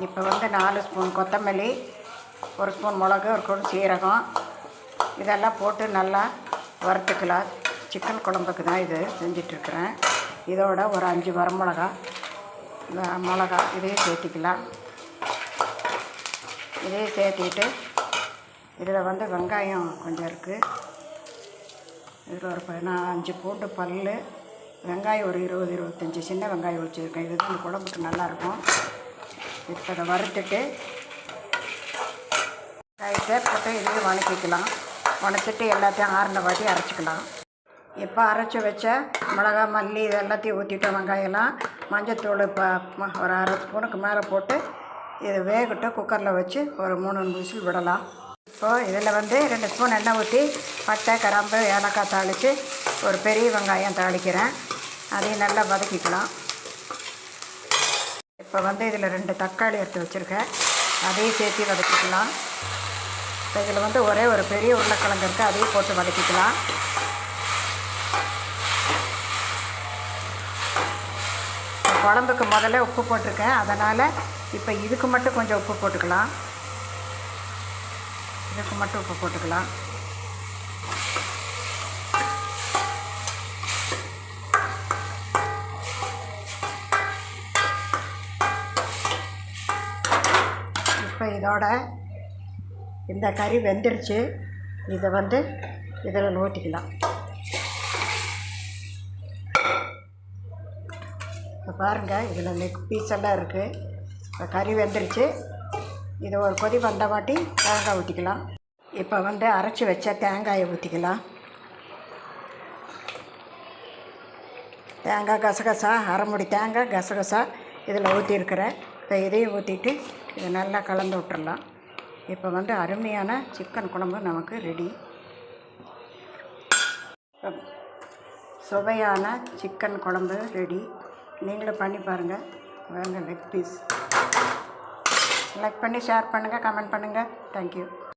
இப்போ வந்து 4 ஸ்பூன் கொத்தமல்லி, 1 ஸ்பூன் மிளகு, 1 ஸ்பூன் சீரகம் இதெல்லாம் போட்டு நல்லா வறுத்துக்கலாம். சிக்கன் குழம்புக்கு தான் இது செஞ்சிட்ருக்கிறேன். இதோட ஒரு 5 வரமிளகா இதையும் சேர்த்திக்கலாம். இதையும் சேர்த்திட்டு இதில் வந்து வெங்காயம் கொஞ்சம் இருக்குது. இதில் ஒரு 5 பூண்டு பல், வெங்காயம் ஒரு 20-25 சின்ன வெங்காயம் வச்சுருக்கேன். இது இந்த குழம்புக்கு நல்லாயிருக்கும். இப்போ அதை வறுத்துட்டு வெங்காயத்தை போட்டு இதையும் வணக்கிக்கலாம். வணக்கிட்டு எல்லாத்தையும் ஆறின வாட்டி அரைச்சிக்கலாம். இப்போ அரைச்சி வச்ச மிளகா, மல்லி இது எல்லாத்தையும் ஊற்றிட்டோம். வெங்காயம்லாம் மஞ்சத்தூள் இப்போ ஒரு 1/2 ஸ்பூனுக்கு மேலே போட்டு இதை வேகட்டும். குக்கரில் வச்சு ஒரு 3 விசில் விடலாம். இப்போது இதில் வந்து 2 ஸ்பூன் எண்ணெய் ஊற்றி பட்டை, கிராம்பு, ஏலக்காய் தாளித்து ஒரு பெரிய வெங்காயம் தாளிக்கிறேன். அதையும் நல்லா வதக்கிக்கலாம். இப்போ வந்து இதில் 2 தக்காளி எடுத்து வச்சுருக்கேன். அதையும் சேர்த்து வதக்கிக்கலாம். இப்போ இதில் வந்து ஒரே ஒரு பெரிய உருளைக்கிழங்கு இருக்குது. அதையும் போட்டு வதக்கிக்கலாம். குழம்புக்கு முதல்ல உப்பு போட்டிருக்கேன். அதனால் இப்போ இதுக்கு மட்டும் கொஞ்சம் உப்பு போட்டுக்கலாம். இதுக்கு மட்டும் உப்பு போட்டுக்கலாம். இப்போ இதோட இந்த கறி வெந்துருச்சு. இதை வந்து இதில் ஊற்றிக்கலாம். இப்போ பாருங்கள், இதில் நெக் பீஸ் எல்லாம் இருக்குது. இப்போ கறி வெந்துருச்சு. இது ஒரு கொதி வந்த வாட்டி தேங்காய் ஊற்றிக்கலாம். இப்போ வந்து அரைச்சி வச்ச தேங்காயை ஊற்றிக்கலாம். தேங்காய் கசகசா, அரைமுடி தேங்காய் கசகசா இதில் ஊற்றிருக்கிறேன். இப்போ இதையும் ஊற்றிட்டு இதை நல்லா கலந்து விட்டுறலாம். இப்போ வந்து அருமையான சிக்கன் குழம்பு நமக்கு ரெடி. சுவையான சிக்கன் குழம்பு ரெடி. நீங்களும் பண்ணி பாருங்கள். வேங்க லெக் பீஸ் லைக் பண்ணி ஷேர் பண்ணுங்கள், கமெண்ட் பண்ணுங்கள். தேங்க்யூ.